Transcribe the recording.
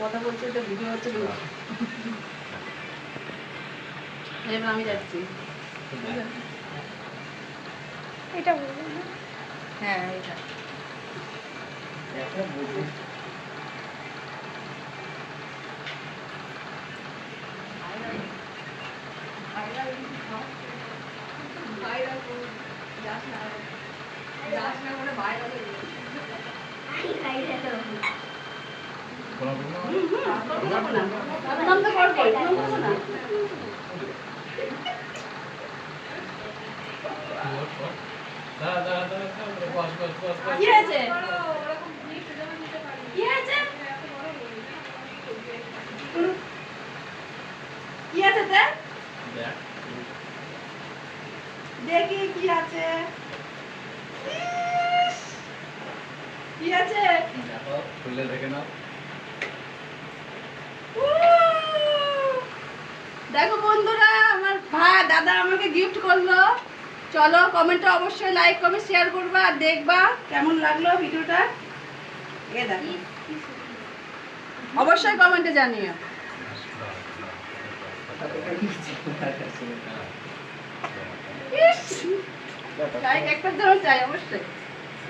কথা বলছে এটা ভিডিও হচ্ছে আমি যাচ্ছি এটা হ্যাঁ এটা কি আছে কি আছে কি আছে দেখি কি আছে কি আছে দেখো খুলে দেখে নাও। দেখো বন্ধুরা আমার ভাই দাদা আমাকে গিফট করলো। চলো কমেন্টে অবশ্যই লাইক কমেন্ট শেয়ার করবা আর দেখবা কেমন লাগলো ভিডিওটা। এ দেখো অবশ্যই কমেন্টে জানিও। লাইক একটা জন্য চাই অবশ্যই।